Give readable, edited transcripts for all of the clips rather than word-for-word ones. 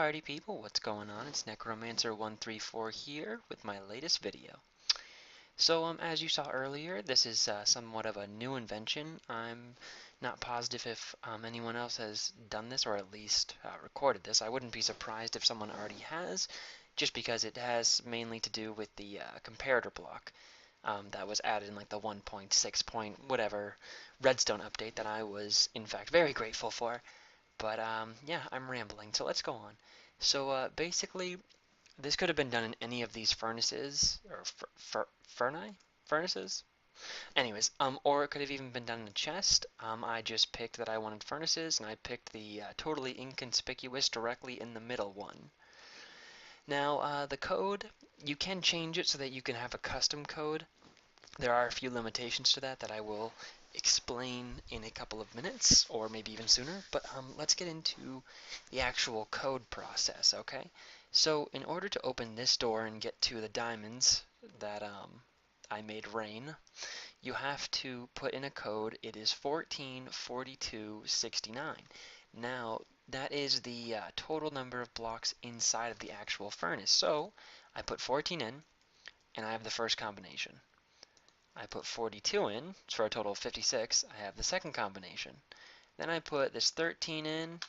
party people, what's going on? It's Necromancer134 here with my latest video. So as you saw earlier, this is somewhat of a new invention. I'm not positive if anyone else has done this or at least recorded this. I wouldn't be surprised if someone already has, just because it has mainly to do with the comparator block that was added in like the 1.6 point whatever redstone update that I was in fact very grateful for. But yeah, I'm rambling, so let's go on. So basically, this could have been done in any of these furnaces, or furnaces? Anyways, or it could have even been done in a chest. I just picked that I wanted furnaces, and I picked the totally inconspicuous directly in the middle one. Now, the code, you can change it so that you can have a custom code. There are a few limitations to that I will explain in a couple of minutes, or maybe even sooner, but let's get into the actual code process, okay? So in order to open this door and get to the diamonds that I made rain, you have to put in a code. It is 144269. Now, that is the total number of blocks inside of the actual furnace. So I put 14 in, and I have the first combination. I put 42 in, for a total of 56. I have the second combination. Then I put this 13 in,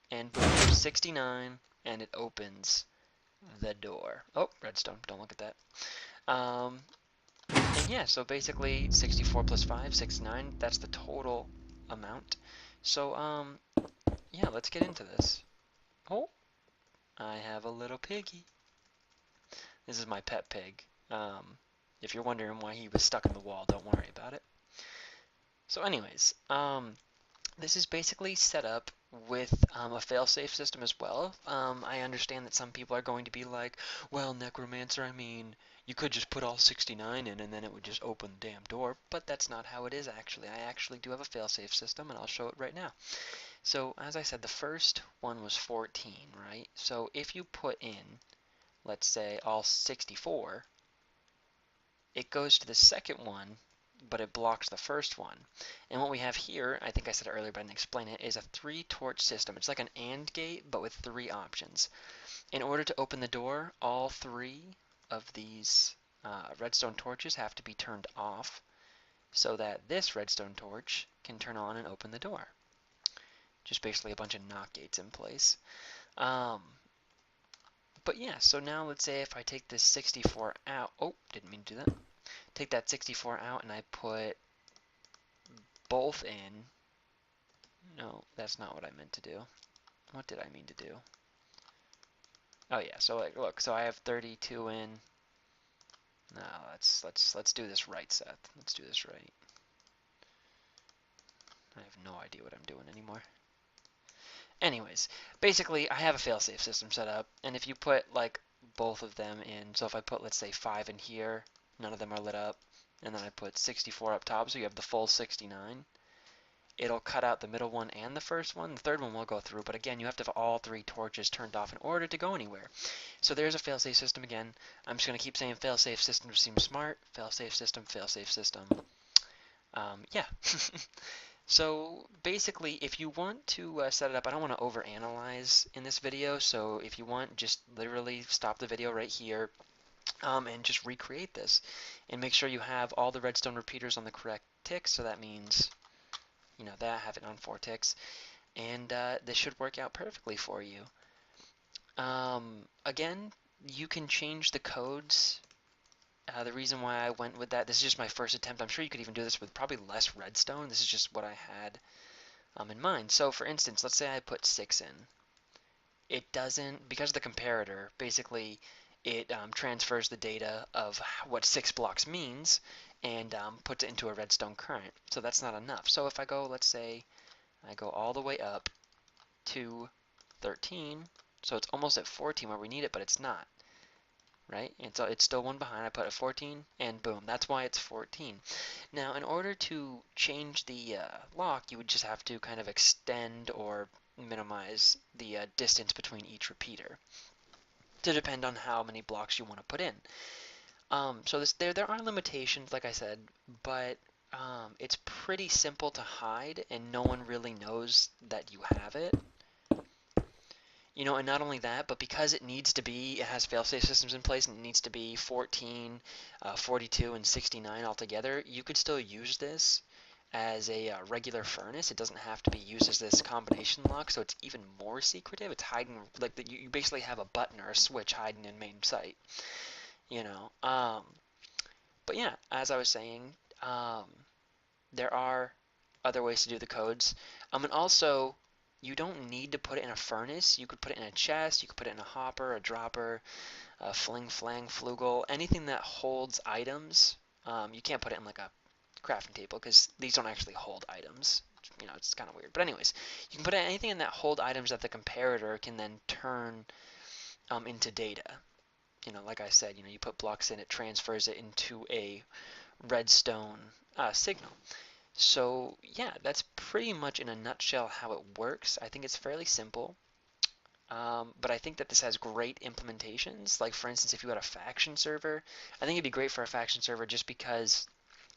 and boom, 69, and it opens the door. Oh, redstone, don't look at that. And yeah, so basically 64 plus 5, 69, that's the total amount. So, yeah, let's get into this. Oh, I have a little piggy. This is my pet pig. If you're wondering why he was stuck in the wall, don't worry about it. So anyways, this is basically set up with a failsafe system as well. I understand that some people are going to be like, well, Necromancer, I mean, you could just put all 69 in and then it would just open the damn door, but that's not how it is actually. I actually do have a failsafe system, and I'll show it right now. So, as I said, the first one was 14, right? So if you put in, let's say, all 64, it goes to the second one, but it blocks the first one. And what we have here, I think I said it earlier, but I didn't explain it, is a 3-torch system. It's like an AND gate, but with 3 options. In order to open the door, all 3 of these redstone torches have to be turned off so that this redstone torch can turn on and open the door. Just basically a bunch of NOT gates in place. But yeah, so now let's say if I take this 64 out. Oh, didn't mean to do that. Take that 64 out and I put both in. No, that's not what I meant to do. What did I mean to do? Oh yeah, so like look, so I have 32 in. No, let's do this right, Seth. Let's do this right. I have no idea what I'm doing anymore. Anyways, basically I have a failsafe system set up, and if you put like both of them in, so if I put, let's say, 5 in here, none of them are lit up, and then I put 64 up top, so you have the full 69. It'll cut out the middle one and the first one. The third one will go through, but again, you have to have all 3 torches turned off in order to go anywhere. So there's a failsafe system again. I'm just going to keep saying failsafe system to seem smart. Failsafe system, failsafe system. Yeah. So basically, if you want to set it up, I don't want to overanalyze in this video, so if you want, just literally stop the video right here and just recreate this. And make sure you have all the redstone repeaters on the correct ticks, so that means, you know, that I have it on 4 ticks. And this should work out perfectly for you. Again, you can change the codes. The reason why I went with that, this is just my first attempt. I'm sure you could even do this with probably less redstone. This is just what I had in mind. So for instance, let's say I put 6 in. It doesn't, because of the comparator, basically it transfers the data of what 6 blocks means and puts it into a redstone current. So that's not enough. So if I go, let's say, I go all the way up to 13, so it's almost at 14 where we need it, but it's not. Right? And so it's still one behind. I put a 14, and boom, that's why it's 14. Now, in order to change the lock, you would just have to kind of extend or minimize the distance between each repeater to depend on how many blocks you want to put in. So there are limitations, like I said, but it's pretty simple to hide, and no one really knows that you have it. And not only that, but because it has fail-safe systems in place and it needs to be 14, 42, and 69 altogether, you could still use this as a regular furnace. It doesn't have to be used as this combination lock, so it's even more secretive. It's hiding, like you basically have a button or a switch hiding in main sight, you know. But yeah, as I was saying, um, there are other ways to do the codes. And also, you don't need to put it in a furnace. You could put it in a chest, you could put it in a hopper, a dropper, a fling flang flugel, anything that holds items. You can't put it in like a crafting table because these don't actually hold items. It's kind of weird. But anyways, you can put anything in that hold items that the comparator can then turn into data. Like I said, you put blocks in, it transfers it into a redstone signal. So yeah, that's pretty much in a nutshell how it works. I think it's fairly simple, but I think that this has great implementations. Like for instance, if you had a faction server, I think it'd be great for a faction server just because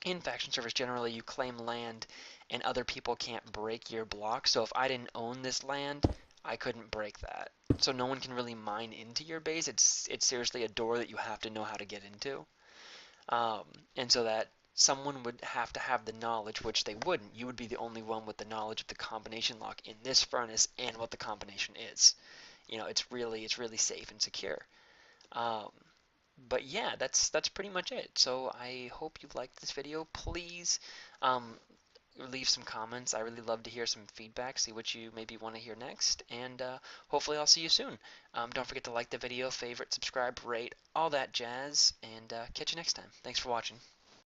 in faction servers generally you claim land and other people can't break your block. So if I didn't own this land, I couldn't break that. So no one can really mine into your base. It's seriously a door that you have to know how to get into. Um, and so that someone would have to have the knowledge, which they wouldn't. You would be the only one with the knowledge of the combination lock in this furnace and what the combination is. It's really safe and secure. Um, but yeah, that's pretty much it. So I hope you liked this video. Please um, leave some comments. I really love to hear some feedback, see what you maybe want to hear next, and hopefully I'll see you soon. Don't forget to like the video, favorite, subscribe, rate, all that jazz, and catch you next time. Thanks for watching.